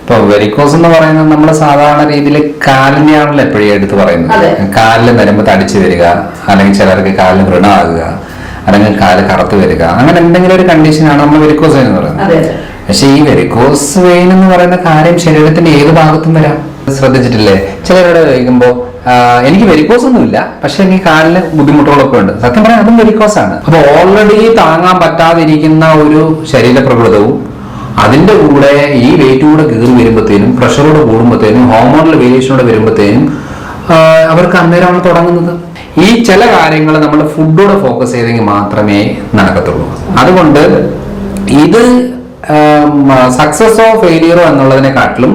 ഇപ്പൊ വെരിക്കോസ് എന്ന് പറയുന്നത് നമ്മൾ സാധാരണ രീതിയിൽ കാലിനെയാണല്ലോ എപ്പോഴും എടുത്ത് പറയുന്നത്. കാലിൽ നരമ്പ് തടിച്ചു വരിക, അല്ലെങ്കിൽ ചിലർക്ക് കാലിൽ വ്രണമാകുക, അല്ലെങ്കിൽ കാല് കറുത്ത് വരിക, അങ്ങനെ എന്തെങ്കിലും ഒരു കണ്ടീഷനാണ് നമ്മൾ വെരിക്കോസ് വെയിൻ എന്ന് പറയുന്നത്. പക്ഷെ ഈ വെരിക്കോസ് വെയിൻ എന്ന് പറയുന്ന കാര്യം ശരീരത്തിന്റെ ഏത് ഭാഗത്തും വരാം. ശ്രദ്ധിച്ചിട്ടില്ലേ? ചിലരോട് ചോദിക്കുമ്പോ എനിക്ക് വെരിക്കോസ് ഒന്നുമില്ല, പക്ഷെ എനിക്ക് കാലിന് ബുദ്ധിമുട്ടുകളൊക്കെ ഉണ്ട്. സത്യം പറയാൻ അതും വെരിക്കോസ് ആണ്. അപ്പൊ ഓൾറെഡി താങ്ങാൻ പറ്റാതിരിക്കുന്ന ഒരു ശരീരപ്രകൃതവും അതിന്റെ കൂടെ ഈ വെയിറ്റ് കൂടെ കീറി വരുമ്പോഴത്തേനും, പ്രഷറോട് കൂടുമ്പോഴത്തേനും, ഹോർമോണൽ വേരിയേഷനോട് വരുമ്പോഴത്തേനും അവർക്ക് അന്നേരമാണ് തുടങ്ങുന്നത്. ഈ ചില കാര്യങ്ങൾ നമ്മൾ ഫുഡോടെ ഫോക്കസ് ചെയ്തെങ്കിൽ മാത്രമേ നടക്കത്തുള്ളൂ. അതുകൊണ്ട് ഇത് സക്സസോ ഫെയിലിയറോ എന്നുള്ളതിനെക്കാട്ടിലും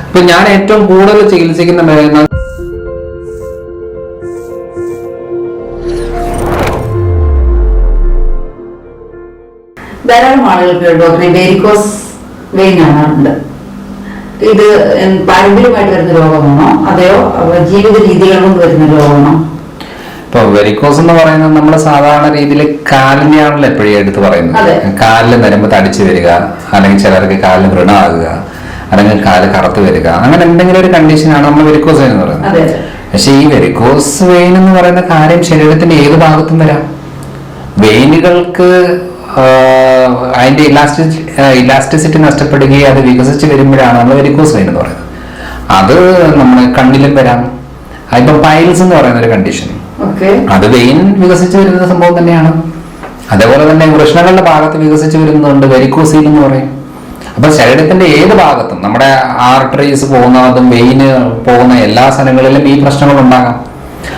ഇപ്പൊ ഞാൻ ഏറ്റവും കൂടുതൽ ചികിത്സിക്കുന്ന മരുന്ന് ധാരാളം ആളുകൾക്ക് ഡോക്ടറെ വെരിക്കോസ് വെയിൻ ആണ്. ഇത് പാരമ്പര്യമായിട്ട് വരുന്ന രോഗമാണോ അതെയോ ജീവിത രീതികൾ കൊണ്ട് വരുന്ന രോഗമാണോ? ഇപ്പൊ വെരിക്കോസ് എന്ന് പറയുന്നത് നമ്മൾ സാധാരണ രീതിയിൽ കാലിനെയാണല്ലോ എപ്പോഴും എടുത്ത് പറയുന്നത്. കാലിൽ നരമ്പ് തടിച്ചു വരിക, അല്ലെങ്കിൽ ചിലർക്ക് കാലിന് വ്രണമാകുക, അല്ലെങ്കിൽ കാല് കറുത്ത് വരിക, അങ്ങനെ എന്തെങ്കിലും ഒരു കണ്ടീഷനാണ് നമ്മൾ വെരിക്കോസ് വെയിൻ എന്ന് പറയുന്നത്. പക്ഷെ ഈ വെരിക്കോസ് വെയിൻ എന്ന് പറയുന്ന കാര്യം ശരീരത്തിന്റെ ഏത് ഭാഗത്തും വരാം. വെയിനുകൾക്ക് അതിന്റെ ഇലാസ്റ്റിസിറ്റി നഷ്ടപ്പെടുകയും അത് വികസിച്ച് വരുമ്പോഴാണ് നമ്മൾ വെരിക്കോസ് വെയിൻ എന്ന് പറയുന്നത്. അത് നമ്മുടെ കണ്ണിലും വരാം. ഇപ്പൊ പൈൽസ് എന്ന് പറയുന്ന ഒരു കണ്ടീഷൻ, അത് വെയിൻ വികസിച്ച് വരുന്ന സംഭവം തന്നെയാണ്. അതേപോലെ തന്നെ വൃഷ്ണങ്ങളുടെ ഭാഗത്ത് വികസിച്ച് വരുന്നുണ്ട്, വെരിക്കോസീൽ എന്ന് പറയും. അപ്പൊ ശരീരത്തിന്റെ ഏത് ഭാഗത്തും നമ്മുടെ ആർട്ടറീസ് പോകുന്നതും വെയിന് പോകുന്ന എല്ലാ സ്ഥലങ്ങളിലും ഈ പ്രശ്നങ്ങൾ ഉണ്ടാകാം.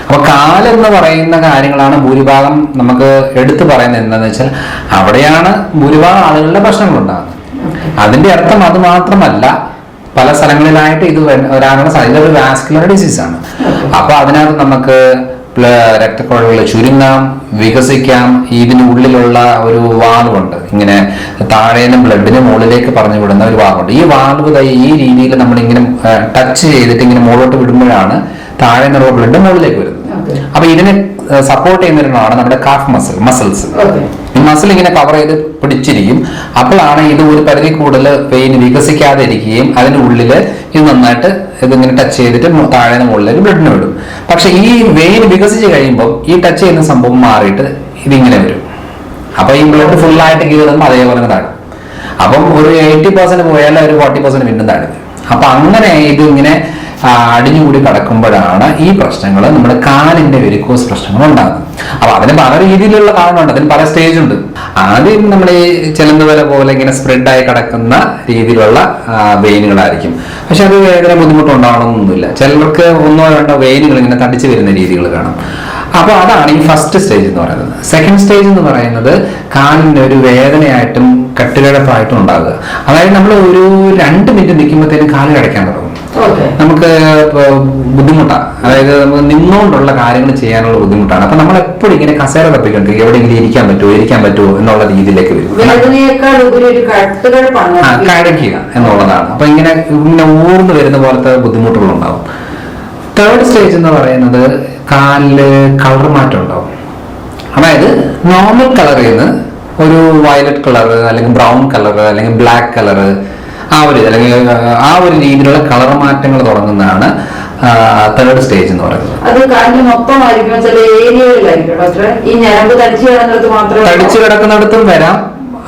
അപ്പൊ കാലെന്ന് പറയുന്ന കാര്യങ്ങളാണ് ഭൂരിഭാഗം നമുക്ക് എടുത്തു പറയുന്നത്. എന്താണെന്ന് വെച്ചാൽ അവിടെയാണ് ഭൂരിഭാഗം ആളുകളുടെ പ്രശ്നങ്ങൾ ഉണ്ടാകുന്നത്. അതിന്റെ അർത്ഥം അത് മാത്രമല്ല, പല സ്ഥലങ്ങളിലായിട്ട് ഇത് വരാനുള്ള സാധ്യത ഒരു വാസ്കുലർ ഡിസീസ് ആണ്. അപ്പൊ അതിനകത്ത് നമുക്ക് രക്തക്കുഴലുകൾ ചുരുങ്ങാം, വികസിക്കാം. ഇതിന് ഉള്ളിലുള്ള ഒരു വാൽവുണ്ട്, ഇങ്ങനെ താഴേന്ന് ബ്ലഡിന് മുകളിലേക്ക് പറഞ്ഞു വിടുന്ന ഒരു വാൽവുണ്ട്. ഈ വാൽവ് ഈ രീതിയിൽ നമ്മളിങ്ങനെ ടച്ച് ചെയ്തിട്ട് ഇങ്ങനെ മുകളിലോട്ട് വിടുമ്പോഴാണ് താഴെ നിന്നുള്ള ബ്ലഡ് മുകളിലേക്ക് വരുന്നത്. അപ്പൊ ഇതിനെ സപ്പോർട്ട് ചെയ്യുന്നതിനാണ് നമ്മുടെ കാഫ് മസിൽസ്. ഈ മസിൽ ഇങ്ങനെ കവർ ചെയ്ത് പിടിച്ചിരിക്കും. അപ്പോഴാണ് ഇത് ഒരു പരിധി കൂടുതൽ വെയിൻ വികസിക്കാതെ ഇരിക്കുകയും അതിന്റെ ഉള്ളില് ഇത് നന്നായിട്ട് ഇതിങ്ങനെ ടച്ച് ചെയ്തിട്ട് താഴെ മുകളിലേക്ക് ബ്ലഡിന് വിടും. പക്ഷെ ഈ വെയിൻ വികസിച്ച് കഴിയുമ്പോൾ ഈ ടച്ച് ചെയ്യുന്ന സംഭവം മാറിയിട്ട് ഇതിങ്ങനെ വരും. അപ്പൊ ഈ ബ്ലഡ് ഫുള്ളായിട്ട് കീറുമ്പോൾ അതേപോലെ താഴും. അപ്പം ഒരു 80% പോയാലും ഒരു 40% വീണ്ടും താഴും. അപ്പൊ അങ്ങനെ ഇതിങ്ങനെ അടിഞ്ഞുകൂടി കിടക്കുമ്പോഴാണ് ഈ പ്രശ്നങ്ങൾ, നമ്മുടെ കാലിന്റെ വെരിക്കോസ് പ്രശ്നങ്ങൾ ഉണ്ടാകുന്നത്. അപ്പൊ അതിന് പല രീതിയിലുള്ള കാരണമുണ്ട്, അതിന് പല സ്റ്റേജ് ഉണ്ട്. ആദ്യം നമ്മൾ ഈ ചെലന്ത് പോലെ ഇങ്ങനെ സ്പ്രെഡായി കിടക്കുന്ന രീതിയിലുള്ള വെയിനുകളായിരിക്കും. പക്ഷെ അത് വേദന ബുദ്ധിമുട്ടുണ്ടാവണമെന്നൊന്നുമില്ല. ചിലർക്ക് 1-2 വെയിനുകൾ ഇങ്ങനെ തടിച്ചു വരുന്ന രീതികൾ കാണാം. അപ്പൊ അതാണ് ഈ ഫസ്റ്റ് സ്റ്റേജ് എന്ന് പറയുന്നത്. സെക്കൻഡ് സ്റ്റേജ് എന്ന് പറയുന്നത് കാലിന്റെ ഒരു വേദനയായിട്ടും കെട്ടുകിടപ്പായിട്ടും ഉണ്ടാകുക. അതായത് നമ്മൾ ഒരു 2 മിനിറ്റ് നിൽക്കുമ്പോഴത്തേനും കാല് കിടക്കാൻ തുടങ്ങും. നമുക്ക് ബുദ്ധിമുട്ടാണ്, അതായത് നമുക്ക് നിന്നുകൊണ്ടുള്ള കാര്യങ്ങൾ ചെയ്യാനുള്ള ബുദ്ധിമുട്ടാണ്. അപ്പൊ നമ്മൾ എപ്പോഴും ഇങ്ങനെ കസേര തപ്പിക്കൊണ്ട് എവിടെയെങ്കിലും ഇരിക്കാൻ പറ്റുമോ എന്നുള്ള രീതിയിലേക്ക് വരും. കഴക്കുക എന്നുള്ളതാണ്. അപ്പൊ ഇങ്ങനെ ഊർന്നു വരുന്ന പോലത്തെ ബുദ്ധിമുട്ടുകൾ ഉണ്ടാവും. തേർഡ് സ്റ്റേജ് എന്ന് പറയുന്നത് കാലില് കളർ മാറ്റം ഉണ്ടാവും. അതായത് നോർമൽ കളറിൽ നിന്ന് ഒരു വയലറ്റ് കളർ, അല്ലെങ്കിൽ ബ്രൗൺ കളർ, അല്ലെങ്കിൽ ബ്ലാക്ക് കളർ, അല്ലെങ്കിൽ ആ ഒരു രീതിയിലുള്ള കളർ മാറ്റങ്ങൾ തുടങ്ങുന്നതാണ് തേർഡ് സ്റ്റേജ് എന്ന് പറയുന്നത്. തടിച്ചു കിടക്കുന്നിടത്തും വരാം.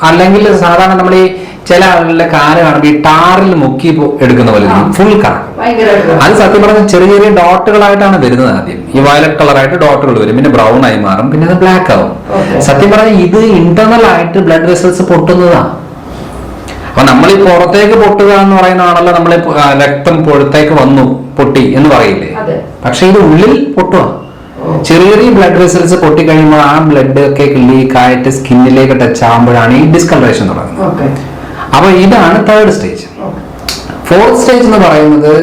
അല്ലെങ്കിൽ സാധാരണ നമ്മൾ ഈ ചില ആളുകളുടെ കാല് കാണുമ്പോൾ ഈ ടാറിൽ മുക്കി എടുക്കുന്ന പോലെ ഫുൾ കറക്കും. അത് സത്യം പറഞ്ഞാൽ ചെറിയ ചെറിയ ഡോട്ടുകളായിട്ടാണ് വരുന്നത്. ആദ്യം ഈ വയലറ്റ് കളറായിട്ട് ഡോട്ടുകൾ വരും, പിന്നെ ബ്രൗൺ ആയി മാറും, പിന്നെ അത് ബ്ലാക്ക് ആവും. സത്യം പറഞ്ഞാൽ ഇത് ഇന്റർണൽ ആയിട്ട് ബ്ലഡ് വെസൽസ് പൊട്ടുന്നതാണ്. അപ്പൊ നമ്മൾ ഈ പുറത്തേക്ക് പൊട്ടുക എന്ന് പറയുന്നതാണല്ലോ, നമ്മൾ രക്തം പുറത്തേക്ക് വന്നു പൊട്ടി എന്ന് പറയില്ലേ. പക്ഷെ ഇത് ഉള്ളിൽ പൊട്ടുക. ചെറിയ ചെറിയ ബ്ലഡ് വെസൽസ് പൊട്ടിക്കഴിയുമ്പോൾ ആ ബ്ലഡ് ഒക്കെ ലീക്കായിട്ട് സ്കിന്നിലേക്ക് ടച്ച് ആകുമ്പോഴാണ് ഈ ഡിസ്കളറേഷൻ തുടങ്ങുന്നത്. അപ്പൊ ഇതാണ് തേർഡ് സ്റ്റേജ്. ഫോർത്ത് സ്റ്റേജ് എന്ന് പറയുന്നത്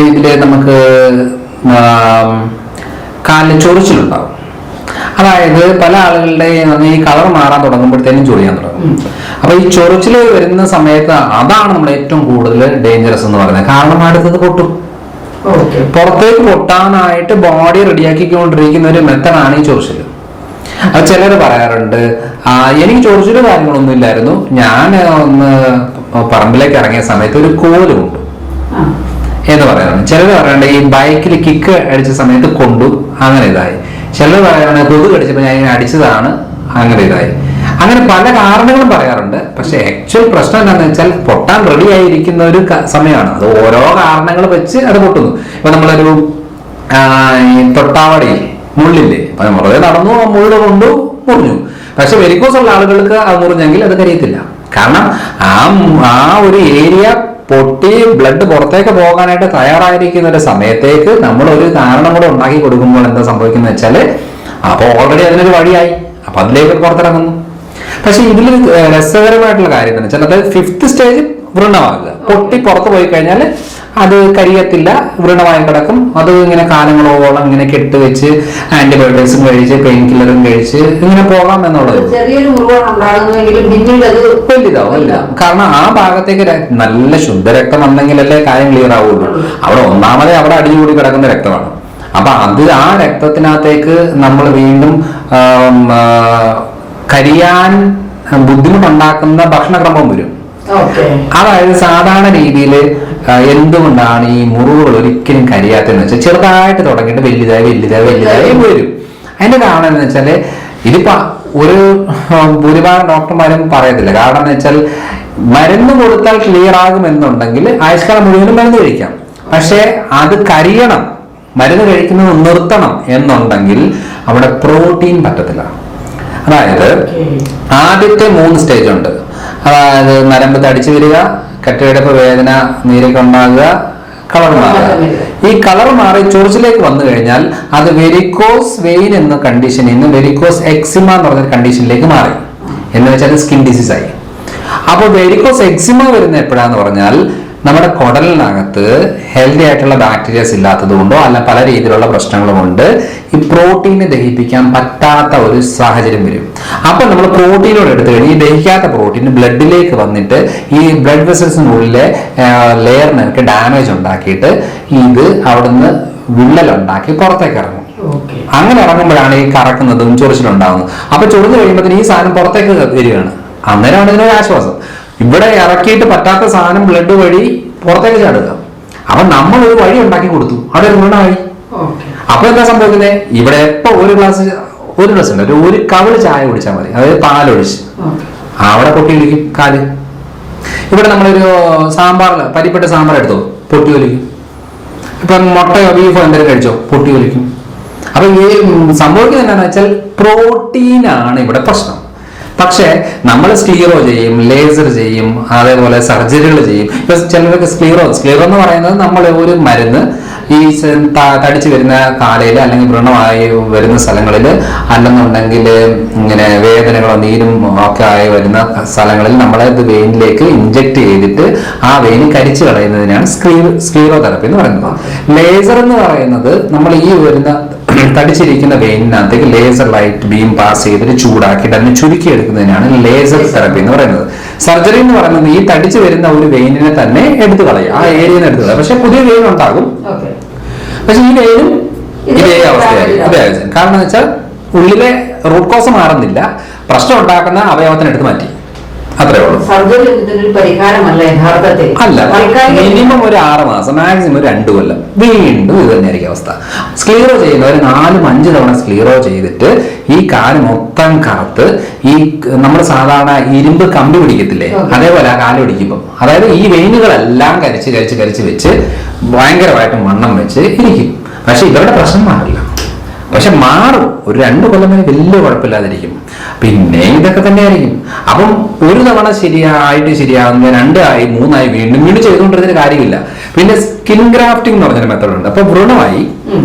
ഇതില് നമുക്ക് കാലിൽ ചൊറിച്ചിലുണ്ടാവും. അതായത് പല ആളുകളുടെ ഈ കളർ മാറാൻ തുടങ്ങുമ്പോഴത്തേനും ചൊറിയാൻ തുടങ്ങും. അപ്പൊ ഈ ചൊറിച്ചിൽ വരുന്ന സമയത്ത് അതാണ് നമ്മൾ ഏറ്റവും കൂടുതൽ ഡേഞ്ചറസ് എന്ന് പറയുന്നത്. കാരണം അടുത്തത് പൊട്ടും. പുറത്തേക്ക് പൊട്ടാനായിട്ട് ബോഡി റെഡിയാക്കിക്കൊണ്ടിരിക്കുന്ന ഒരു മെത്തഡാണ് ഈ ചൊറിച്ചിൽ. അത് ചിലർ പറയാറുണ്ട്, എനിക്ക് ചൊറിച്ചിലും കാര്യങ്ങളൊന്നും ഇല്ലായിരുന്നു, ഞാൻ ഒന്ന് പറമ്പിലേക്ക് ഇറങ്ങിയ സമയത്ത് ഒരു കോലുണ്ട്, എന്ന് പറയുന്നത്. ചിലർ പറയണ്ട ഈ ബൈക്കിൽ കിക്ക് അടിച്ച സമയത്ത് കൊണ്ടു അങ്ങനെ ഇതായി. ചിലർ പറയുകയാണെങ്കിൽ കൊതുക് അടിച്ചപ്പോൾ ഞാൻ ഇങ്ങനെ അടിച്ചതാണ് അങ്ങനെ ഇതായി. അങ്ങനെ പല കാരണങ്ങളും പറയാറുണ്ട്. പക്ഷെ ആക്ച്വൽ പ്രശ്നം എന്താണെന്ന് വെച്ചാൽ പൊട്ടാൻ റെഡി ആയിരിക്കുന്ന ഒരു സമയമാണ്. അത് ഓരോ കാരണങ്ങൾ വെച്ച് അത് പൊട്ടുന്നു. ഇപ്പൊ നമ്മളൊരു തൊട്ടാവടി മുള്ളില്ലേ, അപ്പൊ വെറുതെ നടന്നു മുള്ളു കൊണ്ടു മുറിഞ്ഞു. പക്ഷെ വെരിക്കോസ് ഉള്ള ആളുകൾക്ക് അത് മുറിഞ്ഞെങ്കിൽ അത് കരിയത്തില്ല. കാരണം ആ ഒരു ഏരിയ പൊട്ടി ബ്ലഡ് പുറത്തേക്ക് പോകാനായിട്ട് തയ്യാറായിരിക്കുന്ന ഒരു സമയത്തേക്ക് നമ്മൾ ഒരു കാരണം കൂടെ ഉണ്ടാക്കി കൊടുക്കുമ്പോൾ എന്താ സംഭവിക്കുന്നത് വെച്ചാല് അപ്പൊ ഓൾറെഡി അതിനൊരു വഴിയായി, അപ്പൊ അതിലേക്ക് പുറത്തിറങ്ങുന്നു. പക്ഷെ ഇതിൽ രസകരമായിട്ടുള്ള കാര്യം എന്ന് വെച്ചാൽ അതായത് 5th സ്റ്റേജ് വൃണമാകുക. പൊട്ടി പുറത്ത് പോയി കഴിഞ്ഞാൽ അത് കരിയത്തില്ല, വൃണമായി കിടക്കും. അത് ഇങ്ങനെ കാലങ്ങളോളം ഇങ്ങനെ കെട്ടുവെച്ച് ആന്റിബയോട്ടിക്സും കഴിച്ച് പെയിൻ കില്ലറും കഴിച്ച് ഇങ്ങനെ പോകാം എന്നുള്ളത്. വലുതാവും അല്ല, കാരണം ആ ഭാഗത്തേക്ക് നല്ല ശുദ്ധരക്തം വന്നെങ്കിലല്ലേ കാര്യം ക്ലിയർ ആവുള്ളൂ. അവിടെ ഒന്നാമതേ അവിടെ അടിഞ്ഞുകൂടി കിടക്കുന്ന രക്തമാണ്. അപ്പൊ അത് ആ രക്തത്തിനകത്തേക്ക് നമ്മൾ വീണ്ടും കരിയാൻ ബുദ്ധിമുട്ടുണ്ടാക്കുന്ന ഭക്ഷണക്രമം വരും. അതായത് സാധാരണ രീതിയിൽ എന്തുകൊണ്ടാണ് ഈ മുറിവുകൾ ഒരിക്കലും കരിയാത്തെന്ന് വെച്ചാൽ ചെറുതായിട്ട് തുടങ്ങിയിട്ട് വലുതായി വരും. അതിന്റെ കാരണം എന്ന് വെച്ചാല് ഇതിപ്പോ ഒരു ഭൂരിഭാഗം ഡോക്ടർമാരും പറയത്തില്ല. കാരണം എന്ന് വെച്ചാൽ മരുന്ന് കൊടുത്താൽ ക്ലിയർ ആകുമെന്നുണ്ടെങ്കിൽ ആയുഷ്കാലം മുഴുവനും മരുന്ന് കഴിക്കാം. പക്ഷെ അത് കരിയണം, മരുന്ന് കഴിക്കുന്നത് നിർത്തണം എന്നുണ്ടെങ്കിൽ അവിടെ പ്രോട്ടീൻ പറ്റത്തില്ല. അതായത് ആദ്യത്തെ 3 സ്റ്റേജ് ഉണ്ട്. അതായത് നരമ്പ് തടിച്ചു വരിക, കെട്ടിടപ്പ് വേദന, നീരൊക്കെ ഉണ്ടാകുക, കളർ മാറുക. ഈ കളർ മാറി ചൊറിച്ചിലേക്ക് വന്നു കഴിഞ്ഞാൽ അത് വെരിക്കോസ് വെയിൻ എന്ന കണ്ടീഷനിൽ നിന്ന് വെരിക്കോസ് എക്സിമ എന്ന് പറഞ്ഞ കണ്ടീഷനിലേക്ക് മാറി. എന്ന് വെച്ചാൽ സ്കിൻ ഡിസീസ് ആയി. അപ്പോൾ വെരിക്കോസ് എക്സിമ വരുന്ന എപ്പോഴാന്ന് പറഞ്ഞാൽ നമ്മുടെ കുടലിനകത്ത് ഹെൽത്തി ആയിട്ടുള്ള ബാക്ടീരിയസ് ഇല്ലാത്തത് കൊണ്ടോ അല്ല പല രീതിയിലുള്ള പ്രശ്നങ്ങളും കൊണ്ട് ഈ പ്രോട്ടീനെ ദഹിപ്പിക്കാൻ പറ്റാത്ത ഒരു സാഹചര്യം വരും. അപ്പൊ നമ്മൾ പ്രോട്ടീനോട് എടുത്തു കഴിഞ്ഞാൽ ഈ ദഹിക്കാത്ത പ്രോട്ടീൻ ബ്ലഡിലേക്ക് വന്നിട്ട് ഈ ബ്ലഡ് വെസൽസിനുള്ളിലെ ലെയറിനൊക്കെ ഡാമേജ് ഉണ്ടാക്കിയിട്ട് ഇത് അവിടുന്ന് വിള്ളലുണ്ടാക്കി പുറത്തേക്ക് ഇറങ്ങും. അങ്ങനെ ഇറങ്ങുമ്പോഴാണ് ഈ കറക്കുന്നതും ചൊറിച്ചിലുണ്ടാകുന്നത്. അപ്പൊ ചൊറിഞ്ഞു കഴിയുമ്പോഴത്തേന് ഈ സാധനം പുറത്തേക്ക് വരികയാണ്. അന്നേരമാണ് ഇതിനൊരു ആശ്വാസം. ഇവിടെ ഇറക്കിയിട്ട് പറ്റാത്ത സാധനം ബ്ലഡ് വഴി പുറത്തേക്ക് ചാടുക. അപ്പൊ നമ്മൾ ഒരു വഴി ഉണ്ടാക്കി കൊടുത്തു, അവിടെ ഒരു ഗുണമായി. അപ്പൊ എന്താ സംഭവിക്കുന്നത്, ഇവിടെ എപ്പോ ഒരു ഗ്ലാസ് ഉണ്ട്, ഒരു കവിള് ചായ കുടിച്ചാൽ മതി, അതായത് പാലൊഴിച്ച് അവിടെ പൊട്ടി ഒലിക്കും കാല്. ഇവിടെ നമ്മളൊരു പരിപ്പെട്ട സാമ്പാർ എടുത്തോ, പൊട്ടി ഒലിക്കും. ഇപ്പൊ മുട്ടയോ ബീഫോ എന്തെങ്കിലും കഴിച്ചോ, പൊട്ടി ഒലിക്കും. അപ്പൊ ഈ സംഭവിക്കുന്നത് എന്താണെന്ന് വെച്ചാൽ പ്രോട്ടീനാണ് ഇവിടെ പ്രശ്നം. പക്ഷെ നമ്മൾ സ്ക്ലീറോ ചെയ്യും, ലേസർ ചെയ്യും, അതേപോലെ സർജറികൾ ചെയ്യും. ഇപ്പൊ ചിലർക്ക് സ്ക്ലീറോ എന്ന് പറയുന്നത് നമ്മൾ ഒരു മരുന്ന് ഈ തടിച്ചു വരുന്ന കാലയിൽ അല്ലെങ്കിൽ വ്രണമായി വരുന്ന സ്ഥലങ്ങളിൽ അല്ലെന്നുണ്ടെങ്കിൽ ഇങ്ങനെ വേദനകളോ നീരും ഒക്കെ ആയി വരുന്ന സ്ഥലങ്ങളിൽ നമ്മളെ ഇത് വെയിനിലേക്ക് ഇഞ്ചക്ട് ചെയ്തിട്ട് ആ വെയിൻ കരിച്ചു കളയുന്നതിനാണ് സ്ക്ലീറോ തെറപ്പി എന്ന് പറയുന്നത്. ലേസർ എന്ന് പറയുന്നത് നമ്മൾ ഈ വരുന്ന തടിച്ചിരിക്കുന്ന വെയിനകത്തേക്ക് ലേസർ ലൈറ്റ് ബീം പാസ് ചെയ്തിട്ട് ചൂടാക്കിയിട്ട് അതിനെ ചുരുക്കിയെടുക്കുന്നതിനാണ് ലേസർ തെറപ്പി എന്ന് പറയുന്നത്. സർജറി എന്ന് പറയുന്നത് ഈ തടിച്ചു വരുന്ന ഒരു വെയിനിനെ തന്നെ എടുത്തു കളയും, ആ ഏരിയനെ എടുത്തു കളയും. പക്ഷെ പുതിയ വെയിൻ ഉണ്ടാകും. പക്ഷെ ഈ വെയിനും ഇതേ അവസ്ഥയായിരിക്കും. കാരണം എന്ന് വെച്ചാൽ ഉള്ളിലെ റൂട്ട് കോസ് മാറുന്നില്ല, പ്രശ്നം ഉണ്ടാക്കുന്ന അവയവത്തിനെടുത്ത് മാറ്റി, അത്രേ ഉള്ളൂ. അല്ല, മിനിമം ഒരു 6 മാസം, മാക്സിമം ഒരു 2 കൊല്ലം വീണ്ടും ഇത് തന്നെയായിരിക്കും അവസ്ഥ. സ്ക്ലീറോ ചെയ്യുന്നവർ 4-5 തവണ സ്ക്ലീറോ ചെയ്തിട്ട് ഈ കാല് മൊത്തം കറുത്ത് ഈ നമ്മൾ സാധാരണ ഇരുമ്പ് കമ്പി പിടിക്കത്തില്ലേ, അതേപോലെ ആ കാല് പിടിക്കുമ്പോൾ, അതായത് ഈ വെയിനുകളെല്ലാം കരിച്ച് വെച്ച് ഭയങ്കരമായിട്ട് മണ്ണം വെച്ച് ഇരിക്കും. പക്ഷെ ഇവരുടെ പ്രശ്നം മാറില്ല. പക്ഷെ മാറും, ഒരു 2 കൊല്ലം വരെ വലിയ കുഴപ്പമില്ലാതിരിക്കും. പിന്നെ ഇതൊക്കെ തന്നെയായിരിക്കും. അപ്പം ഒരു തവണ ശരിയാവുന്ന 2 ആയി 3 ആയി വീണ്ടും ചെയ്തുകൊണ്ടിരുന്ന കാര്യമില്ല. പിന്നെ സ്കിൻ ഗ്രാഫ്റ്റിംഗ് എന്ന് പറഞ്ഞൊരു മെത്തേഡ് ഉണ്ട്. അപ്പൊ വ്രണമായി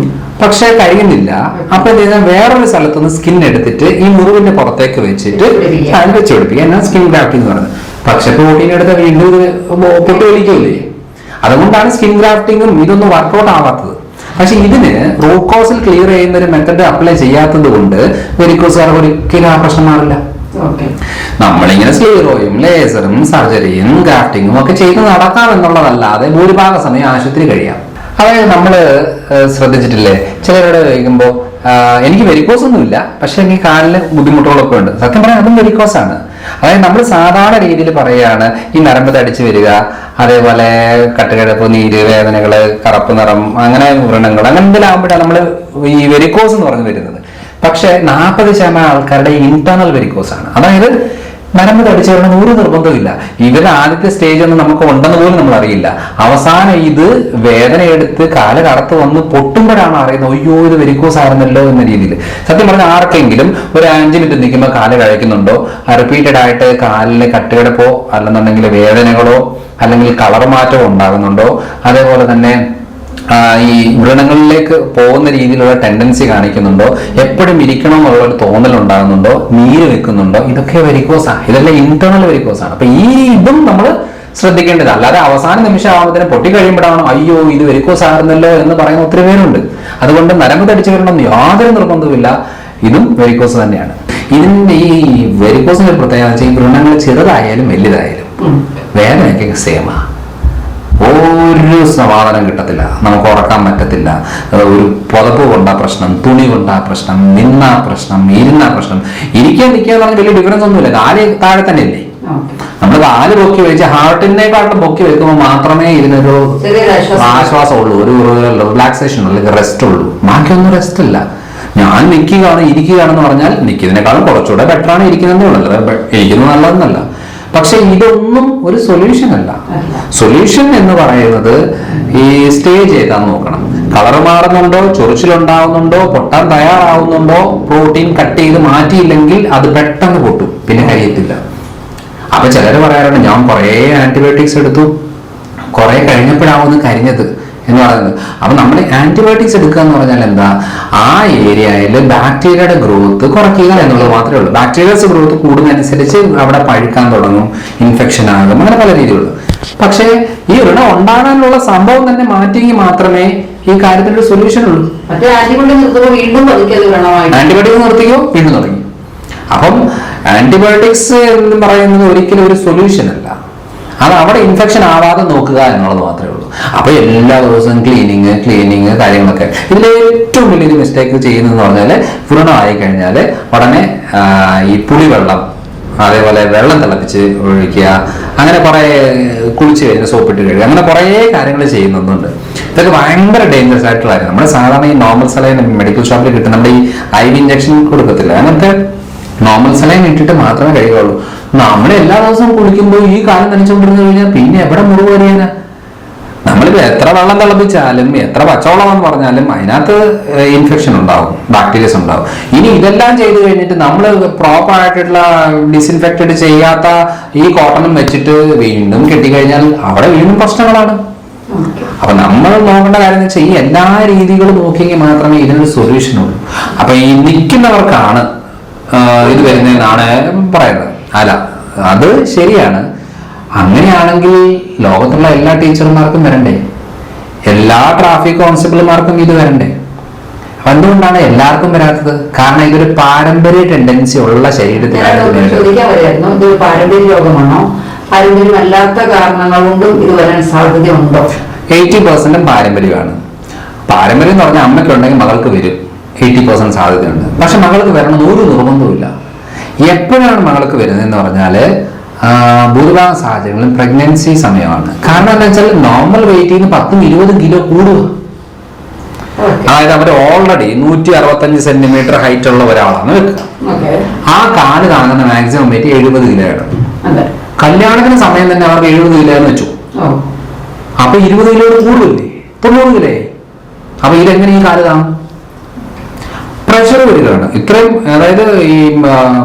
പക്ഷെ കഴിയുന്നില്ല. അപ്പൊ എന്ത് ചെയ്താൽ വേറൊരു സ്ഥലത്തുനിന്ന് സ്കിൻ എടുത്തിട്ട് ഈ മുറിവിന്റെ പുറത്തേക്ക് വെച്ചിട്ട് അത് വെച്ച് പിടിപ്പിക്കുക, എന്നാ സ്കിൻ ഗ്രാഫ്റ്റിംഗ് എന്ന് പറയുന്നത്. പക്ഷെ പ്രോട്ടീൻ എടുത്ത വീണ്ടും പൊട്ടി വലിക്കില്ലേ. അതുകൊണ്ടാണ് സ്കിൻ ഗ്രാഫ്റ്റിംഗും ഇതൊന്നും വർക്കൗട്ട് ആവാത്തത്. പക്ഷെ ഇതിന് റൂട്ട് കോസിൽ ക്ലിയർ ചെയ്യുന്ന ഒരു മെത്തഡ് അപ്ലൈ ചെയ്യാത്തത് കൊണ്ട് വെരിക്കോസുകാർ ഒരിക്കലും ആ പ്രശ്നം മാറില്ല. നമ്മളിങ്ങനെ സ്ലീറോയും ലേസറും സർജറിയും ഗ്രാഫ്റ്റിങ്ങും ഒക്കെ ചെയ്ത് നടക്കാം എന്നുള്ളതല്ലാതെ ഭൂരിഭാഗ സമയം ആശുപത്രി കഴിയാം. അതായത് നമ്മള് ശ്രദ്ധിച്ചിട്ടില്ലേ, ചിലരോട് ചോദിക്കുമ്പോൾ എനിക്ക് വെരിക്കോസ് ഒന്നുമില്ല, പക്ഷെ എനിക്ക് കാലിന് ബുദ്ധിമുട്ടുകളൊക്കെ ഉണ്ട്. സത്യം പറയാൻ അതും വെരിക്കോസാണ്. അതായത് നമ്മൾ സാധാരണ രീതിയിൽ പറയുകയാണ് ഈ നരമ്പ് തടിച്ചു വരിക, അതേപോലെ കട്ടുകിഴപ്പ്, നീര്, വേദനകള്, കറുപ്പ് നിറം, അങ്ങനെ വ്രണങ്ങൾ, അങ്ങനെ എന്തെങ്കിലും ആകുമ്പോഴാണ് നമ്മൾ ഈ വെരിക്കോസ് എന്ന് പറഞ്ഞു വരുന്നത്. പക്ഷെ 40% ആൾക്കാരുടെ ഇന്റേണൽ വെരിക്കോസ് ആണ്. അതായത് നരമ്പ് തടിച്ചു വരണം ഒരു നിർബന്ധമില്ല. ഇവരുടെ ആദ്യത്തെ സ്റ്റേജ് ഒന്നും നമുക്ക് ഉണ്ടെന്ന് പോലും നമ്മൾ അറിയില്ല. അവസാനം ഇത് വേദന എടുത്ത് കാല് കറുത്ത് വന്ന് പൊട്ടുമ്പോഴാണ് അറിയുന്നത്, അയ്യോ ഇത് വെരിക്കോസ് ആയിരുന്നല്ലോ എന്ന രീതിയിൽ. സത്യം പറഞ്ഞാൽ ആർക്കെങ്കിലും ഒരു 5 മിനിറ്റ് നിൽക്കുമ്പോൾ കാല് കഴിക്കുന്നുണ്ടോ, റിപ്പീറ്റഡ് ആയിട്ട് കാലിന് കട്ടുകിടപ്പോ അല്ലെന്നുണ്ടെങ്കിൽ വേദനകളോ അല്ലെങ്കിൽ കളർ മാറ്റമോ ഉണ്ടാകുന്നുണ്ടോ, അതേപോലെ തന്നെ ഈ വ്രണങ്ങളിലേക്ക് പോകുന്ന രീതിയിലുള്ള ടെൻഡൻസി കാണിക്കുന്നുണ്ടോ, എപ്പോഴും ഇരിക്കണമെന്നുള്ള ഒരു തോന്നൽ ഉണ്ടാകുന്നുണ്ടോ, നീര് വെക്കുന്നുണ്ടോ, ഇതൊക്കെ വെരിക്കോസാണ്. ഇതെല്ലാം ഇന്റേണൽ വെരിക്കോസാണ്. അപ്പൊ ഇതും നമ്മൾ ശ്രദ്ധിക്കേണ്ടത്. അല്ലാതെ അവസാന നിമിഷം ആവുന്നതിന് പൊട്ടിക്കഴിയുമ്പോഴാണ് അയ്യോ ഇത് വെരിക്കോസ് ആയിരുന്നല്ലോ എന്ന് പറയുന്ന ഒത്തിരി പേരുണ്ട്. അതുകൊണ്ട് നരമ്പ് തടിച്ചു വരണം യാതൊരു നിർബന്ധമില്ല, ഇതും വെരിക്കോസ് തന്നെയാണ്. ഇതിന്റെ ഈ വെരിക്കോസിന്റെ പ്രത്യേകത ഈ വ്രണങ്ങൾ ചെറുതായാലും വലുതായാലും വേദനയൊക്കെ സെയിമാ. ഒരു സമാധാനം കിട്ടത്തില്ല, നമുക്ക് ഉറക്കാൻ പറ്റത്തില്ല. ഒരു പുതപ്പ് കൊണ്ടാ പ്രശ്നം, തുണി കൊണ്ടാ പ്രശ്നം, നിന്നാ പ്രശ്നം, ഇരുന്നാ പ്രശ്നം. ഇരിക്കാൻ നിൽക്കുക എന്ന് പറഞ്ഞാൽ വലിയ ഡിഫറൻസ് ഒന്നുമില്ല. കാല് താഴെ തന്നെ അല്ലേ. നമ്മൾ കാല് പൊക്കി വെച്ച് ഹാർട്ടിനെക്കാട്ടും പൊക്കി വെക്കുമ്പോൾ മാത്രമേ ഇതിനൊരു ആശ്വാസം ഉള്ളൂ, ഒരു റിലാക്സേഷൻ അല്ലെങ്കിൽ റെസ്റ്റ് ഉള്ളൂ. ബാക്കിയൊന്നും റെസ്റ്റ് ഇല്ല. ഞാൻ നിൽക്കുകയാണ് ഇരിക്കുകയാണെന്ന് പറഞ്ഞാൽ നിൽക്കുന്നതിനേക്കാളും കുറച്ചുകൂടെ ബെറ്ററാണ് ഇരിക്കുന്നതേ ഉള്ളത്. ഇരിക്കുന്നത് നല്ലതെന്നല്ല. പക്ഷെ ഇതൊന്നും ഒരു സൊല്യൂഷൻ അല്ല. സൊല്യൂഷൻ എന്ന് പറയുന്നത് ഈ സ്റ്റേജ് ഏതാന്ന് നോക്കണം. കളർ മാറുന്നുണ്ടോ, ചൊറിച്ചിലുണ്ടാവുന്നുണ്ടോ, പൊട്ടാൻ തയ്യാറാവുന്നുണ്ടോ, പ്രോട്ടീൻ കട്ട് ചെയ്ത് മാറ്റിയില്ലെങ്കിൽ അത് പെട്ടെന്ന് പൊട്ടും, പിന്നെ കഴിയത്തില്ല. അപ്പൊ ചിലര് പറയാറുണ്ട് ഞാൻ കുറേ ആന്റിബയോട്ടിക്സ് എടുത്തു, കുറെ കഴിഞ്ഞപ്പോഴാവുന്ന കരിഞ്ഞത് എന്ന് പറയുന്നത്. അപ്പൊ നമ്മൾ ആന്റിബയോട്ടിക്സ് എടുക്കുക എന്ന് പറഞ്ഞാൽ എന്താ, ആ ഏരിയയിൽ ബാക്ടീരിയയുടെ ഗ്രോത്ത് കുറയ്ക്കുക എന്നുള്ളത് മാത്രമേ ഉള്ളൂ. ബാക്ടീരിയസ് ഗ്രോത്ത് കൂടുന്നതനുസരിച്ച് അവിടെ പഴുക്കാൻ തുടങ്ങും, ഇൻഫെക്ഷൻ ആകും, അങ്ങനെ പല രീതികളുണ്ട്. പക്ഷേ ഈ വ്രണം ഉണ്ടാകാനുള്ള സംഭവം തന്നെ മാറ്റിയെങ്കിൽ മാത്രമേ ഈ കാര്യത്തിനൊരു സൊല്യൂഷൻ ഉള്ളൂ. ആന്റിബയോട്ടിക് നിർത്തിയോ വീണ്ടും തുടങ്ങി. അപ്പം ആന്റിബയോട്ടിക്സ് എന്ന് പറയുന്നത് ഒരിക്കലും ഒരു സൊല്യൂഷൻ അല്ല. അത് അവിടെ ഇൻഫെക്ഷൻ ആവാതെ നോക്കുക എന്നുള്ളത് മാത്രമേ ഉള്ളൂ. അപ്പൊ എല്ലാ ദിവസവും ക്ലീനിങ് കാര്യങ്ങളൊക്കെ. ഇതിൽ ഏറ്റവും വലിയൊരു മിസ്റ്റേക്ക് ചെയ്യുന്നതെന്ന് പറഞ്ഞാൽ വ്രണമായി കഴിഞ്ഞാൽ ഉടനെ ഈ പുളിവെള്ളം, അതേപോലെ വെള്ളം തിളപ്പിച്ച് ഒഴിക്കുക, അങ്ങനെ കുറെ കുളിച്ച് കഴിഞ്ഞ് സോപ്പിട്ട് കഴുകുക, അങ്ങനെ കുറെ കാര്യങ്ങൾ ചെയ്യുന്നുണ്ട്. ഇതൊക്കെ ഭയങ്കര ഡേഞ്ചറസ് ആയിട്ടുള്ള കാര്യം. നമ്മുടെ സാധാരണ ഈ നോർമൽ സലൈൻ മെഡിക്കൽ ഷോപ്പിൽ കിട്ടും, നമ്മുടെ ഈ IV ഇഞ്ചക്ഷൻ കൊടുക്കത്തില്ല, അങ്ങനത്തെ നോർമൽ സലൈൻ ഇട്ടിട്ട് മാത്രമേ കഴിയുള്ളൂ. നമ്മൾ എല്ലാ ദിവസവും കുളിക്കുമ്പോൾ ഈ കാലം നനച്ചുകൊണ്ടിരുന്നു കഴിഞ്ഞാൽ പിന്നെ എവിടെ മുറിവ് വരികയാണ്? നമ്മളിപ്പോൾ എത്ര വെള്ളം തിളപ്പിച്ചാലും എത്ര പച്ചവെള്ളം എന്ന് പറഞ്ഞാലും അതിനകത്ത് ഇൻഫെക്ഷൻ ഉണ്ടാവും, ബാക്ടീരിയസ് ഉണ്ടാവും. ഇനി ഇതെല്ലാം ചെയ്ത് കഴിഞ്ഞിട്ട് നമ്മൾ പ്രോപ്പർ ആയിട്ടുള്ള ഡിസിൻഫെക്റ്റഡ് ചെയ്യാത്ത ഈ കോട്ടണും വെച്ചിട്ട് വീണ്ടും കെട്ടിക്കഴിഞ്ഞാൽ അവിടെ വീണ്ടും പ്രശ്നങ്ങളാണ്. അപ്പൊ നമ്മൾ നോക്കേണ്ട കാര്യം എന്ന് വെച്ചാൽ ഈ എല്ലാ രീതികളും നോക്കിയെങ്കിൽ മാത്രമേ ഇതിനൊരു സൊല്യൂഷൻ ഉള്ളൂ. അപ്പൊ ഈ നിൽക്കുന്നവർക്കാണ് ഇത് വരുന്നതെന്നാണ് പറയുന്നത്. അല്ല, അത് ശരിയാണ്. അങ്ങനെയാണെങ്കിൽ ലോകത്തുള്ള എല്ലാ ടീച്ചർമാർക്കും വരണ്ടേ, എല്ലാ ട്രാഫിക് കോൺസ്റ്റബിൾമാർക്കും ഇത് വരണ്ടേ? അപ്പൊ എന്തുകൊണ്ടാണ് എല്ലാവർക്കും വരാത്തത്? കാരണം ഇതൊരു പാരമ്പര്യ ടെൻഡൻസി ഉള്ള ശരീരത്തിലാണ്. ഇതൊരു പാരമ്പര്യ രോഗമാണോ, പാരമ്പര്യമല്ലാത്ത കാരണങ്ങൾ കൊണ്ടും ഇത് വരാൻ സാധ്യതയുണ്ടോ? 80% പാരമ്പര്യമാണ്. പാരമ്പര്യം എന്ന് പറഞ്ഞാൽ അമ്മയ്ക്കുണ്ടെങ്കിൽ മകൾക്ക് വരും, 80% സാധ്യതയുണ്ട്. പക്ഷെ മകൾക്ക് വരണം ഒരു നിർബന്ധമില്ല. എപ്പോഴാണ് മകൾക്ക് വരുന്നതെന്ന് പറഞ്ഞാല് ഭൂരിഭാഗം സാഹചര്യങ്ങളും പ്രഗ്നൻസി സമയമാണ്. കാരണം എന്താ വെച്ചാൽ നോർമൽ വെയിറ്റ് ചെയ്യുന്ന 10-20 കിലോ കൂടുക. അതായത് അവർ ഓൾറെഡി 165 സെന്റിമീറ്റർ ഹൈറ്റ് ഉള്ള ഒരാളാണ് വെക്കുക. ആ കാല് താങ്ങുന്ന മാക്സിമം വെയിറ്റ് 70 കിലോയാണ്. കല്യാണത്തിന് സമയം തന്നെ അവർക്ക് 70 കിലോ എന്ന് വെച്ചു. അപ്പൊ 20 കിലോയോട് കൂടുതലേ, 90 കിലോ. അപ്പൊ ഇതെങ്ങനെ ഈ കാല് താങ്ങും? പ്രഷർ വരികയാണ് ഇത്രയും. അതായത് ഈ